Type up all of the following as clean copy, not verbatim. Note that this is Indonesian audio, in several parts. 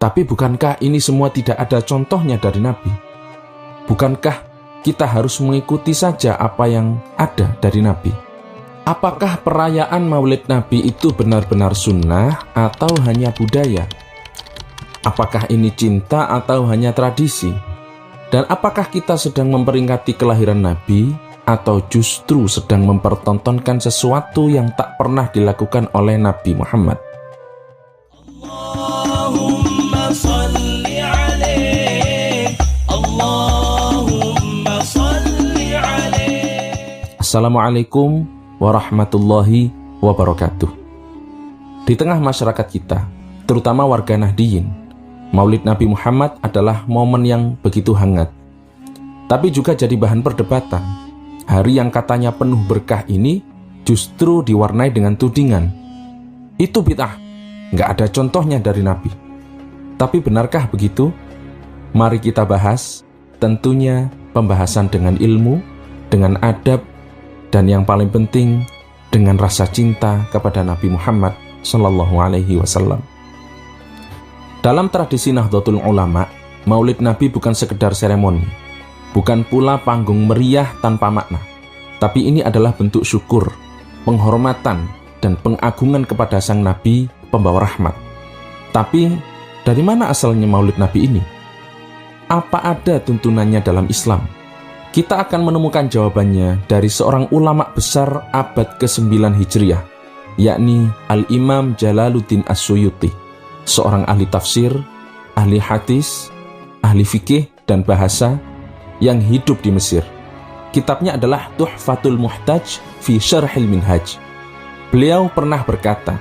Tapi bukankah ini semua tidak ada contohnya dari Nabi? Bukankah kita harus mengikuti saja apa yang ada dari Nabi? Apakah perayaan Maulid Nabi itu benar-benar sunnah atau hanya budaya? Apakah ini cinta atau hanya tradisi? Dan apakah kita sedang memperingati kelahiran Nabi atau justru sedang mempertontonkan sesuatu yang tak pernah dilakukan oleh Nabi Muhammad? Assalamualaikum warahmatullahi wabarakatuh. Di tengah masyarakat kita, terutama warga Nahdliyin, Maulid Nabi Muhammad adalah momen yang begitu hangat. Tapi juga jadi bahan perdebatan. Hari yang katanya penuh berkah ini justru diwarnai dengan tudingan. Itu bid'ah, nggak ada contohnya dari Nabi. Tapi benarkah begitu? Mari kita bahas, tentunya pembahasan dengan ilmu, dengan adab, dan yang paling penting, dengan rasa cinta kepada Nabi Muhammad Sallallahu Alaihi Wasallam. Dalam tradisi Nahdlatul Ulama, Maulid Nabi bukan sekedar seremoni, bukan pula panggung meriah tanpa makna, tapi ini adalah bentuk syukur, penghormatan, dan pengagungan kepada Sang Nabi, pembawa rahmat. Tapi, dari mana asalnya Maulid Nabi ini? Apa ada tuntunannya dalam Islam? Kita akan menemukan jawabannya dari seorang ulama besar abad ke-9 Hijriah, yakni Al-Imam Jalaluddin As-Suyuti, seorang ahli tafsir, ahli hadis, ahli fikih dan bahasa yang hidup di Mesir. Kitabnya adalah Tuhfatul Muhtaj fi Syarhil Minhaj. Beliau pernah berkata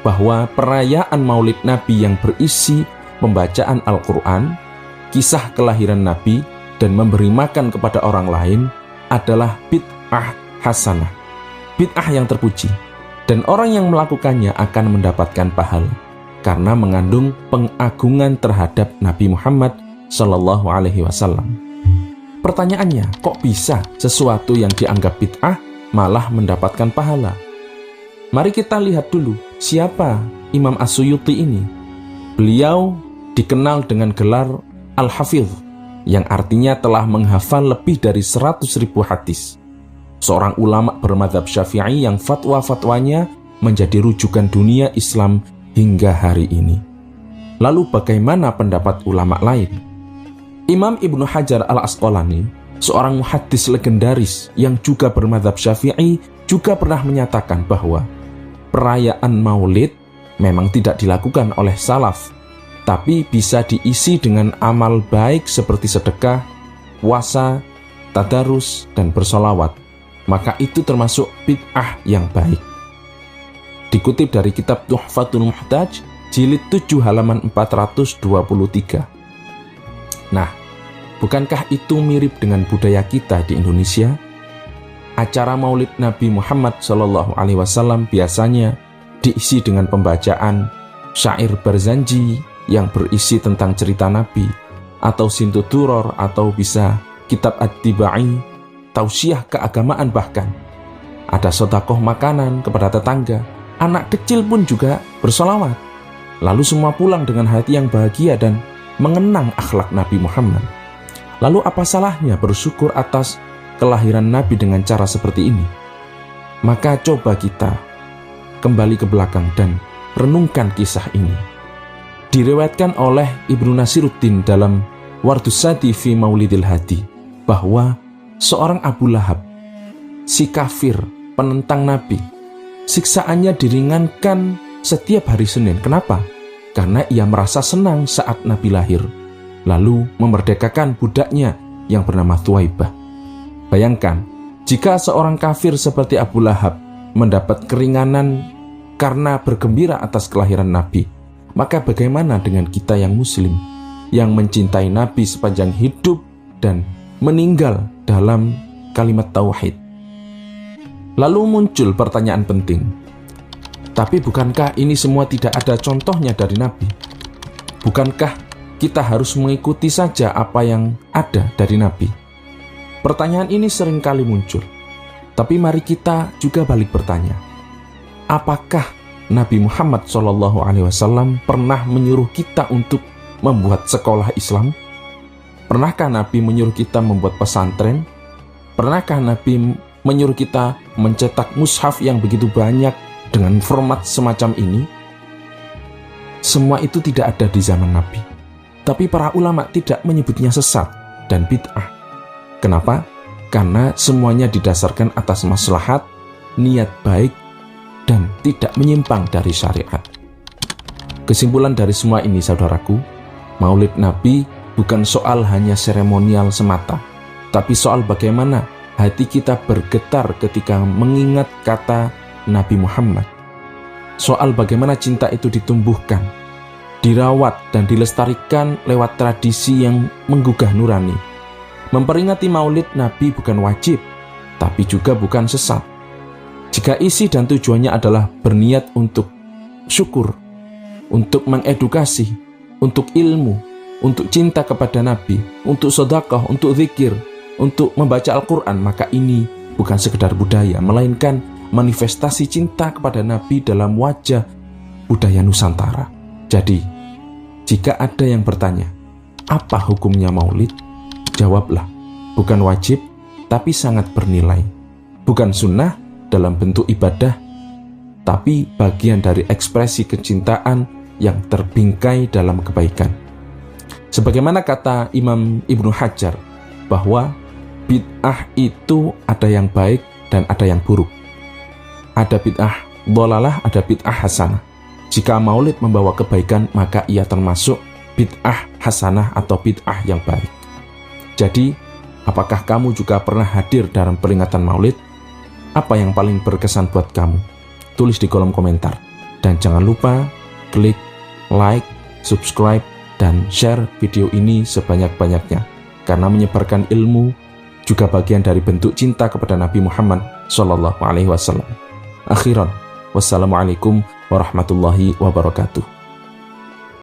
bahwa perayaan Maulid Nabi yang berisi pembacaan Al-Quran, kisah kelahiran Nabi, dan memberi makan kepada orang lain adalah bid'ah hasanah, bid'ah yang terpuji, dan orang yang melakukannya akan mendapatkan pahala karena mengandung pengagungan terhadap Nabi Muhammad Sallallahu Alaihi Wasallam. Pertanyaannya, kok bisa sesuatu yang dianggap bid'ah malah mendapatkan pahala? Mari kita lihat dulu siapa Imam As-Suyuti ini. Beliau dikenal dengan gelar Al-Hafidh, yang artinya telah menghafal lebih dari 100.000 hadis. Seorang ulama bermadzhab Syafi'i yang fatwa-fatwanya menjadi rujukan dunia Islam hingga hari ini. Lalu bagaimana pendapat ulama lain? Imam Ibnu Hajar Al-Asqalani, seorang muhaddis legendaris yang juga bermadzhab Syafi'i, juga pernah menyatakan bahwa perayaan Maulid memang tidak dilakukan oleh salaf, tapi bisa diisi dengan amal baik seperti sedekah, puasa, tadarus, dan bersolawat. Maka itu termasuk bid'ah yang baik. Dikutip dari kitab Tuhfatul Muhtaj, jilid 7 halaman 423. Nah, bukankah itu mirip dengan budaya kita di Indonesia? Acara Maulid Nabi Muhammad SAW biasanya diisi dengan pembacaan syair Barzanji yang berisi tentang cerita Nabi, atau Sintu Turor, atau bisa kitab At-Tibai, tausiah keagamaan bahkan. Ada sedekah makanan kepada tetangga, anak kecil pun juga bersolawat. Lalu semua pulang dengan hati yang bahagia dan mengenang akhlak Nabi Muhammad. Lalu apa salahnya bersyukur atas kelahiran Nabi dengan cara seperti ini? Maka coba kita kembali ke belakang dan renungkan kisah ini. Diriwayatkan oleh Ibnu Nasiruddin dalam Wardus Sadi fi Maulidil Hadi bahwa seorang Abu Lahab, si kafir, penentang Nabi, siksaannya diringankan setiap hari Senin. Kenapa? Karena ia merasa senang saat Nabi lahir, lalu memerdekakan budaknya yang bernama Thuwaibah. Bayangkan, jika seorang kafir seperti Abu Lahab mendapat keringanan karena bergembira atas kelahiran Nabi, maka bagaimana dengan kita yang muslim, yang mencintai Nabi sepanjang hidup dan meninggal dalam kalimat tauhid? Lalu muncul pertanyaan penting. Tapi bukankah ini semua tidak ada contohnya dari Nabi? Bukankah kita harus mengikuti saja apa yang ada dari Nabi? Pertanyaan ini sering kali muncul. Tapi mari kita juga balik bertanya. Apakah Nabi Muhammad SAW pernah menyuruh kita untuk membuat sekolah Islam? Pernahkah Nabi menyuruh kita membuat pesantren? Pernahkah Nabi menyuruh kita mencetak mushaf yang begitu banyak dengan format semacam ini? Semua itu tidak ada di zaman Nabi. Tapi para ulama tidak menyebutnya sesat dan bid'ah. Kenapa? Karena semuanya didasarkan atas maslahat, niat baik, dan tidak menyimpang dari syariat. Kesimpulan dari semua ini, saudaraku, Maulid Nabi bukan soal hanya seremonial semata, tapi soal bagaimana hati kita bergetar ketika mengingat kata Nabi Muhammad. Soal bagaimana cinta itu ditumbuhkan, dirawat, dan dilestarikan lewat tradisi yang menggugah nurani. Memperingati Maulid Nabi bukan wajib, tapi juga bukan sesat. Jika isi dan tujuannya adalah berniat untuk syukur, untuk mengedukasi, untuk ilmu, untuk cinta kepada Nabi, untuk sedekah, untuk zikir, untuk membaca Al-Quran, maka ini bukan sekedar budaya, melainkan manifestasi cinta kepada Nabi dalam wajah budaya Nusantara. Jadi, jika ada yang bertanya, apa hukumnya Maulid? Jawablah, bukan wajib, tapi sangat bernilai. Bukan sunnah dalam bentuk ibadah, tapi bagian dari ekspresi kecintaan yang terbingkai dalam kebaikan. Sebagaimana kata Imam Ibnu Hajar, bahwa bid'ah itu ada yang baik dan ada yang buruk. Ada bid'ah dhalalah, ada bid'ah hasanah. Jika Maulid membawa kebaikan, maka ia termasuk bid'ah hasanah atau bid'ah yang baik. Jadi, apakah kamu juga pernah hadir dalam peringatan Maulid? Apa yang paling berkesan buat kamu? Tulis di kolom komentar. Dan jangan lupa klik like, subscribe, dan share video ini sebanyak-banyaknya, karena menyebarkan ilmu juga bagian dari bentuk cinta kepada Nabi Muhammad SAW. Akhiran, wassalamualaikum warahmatullahi wabarakatuh.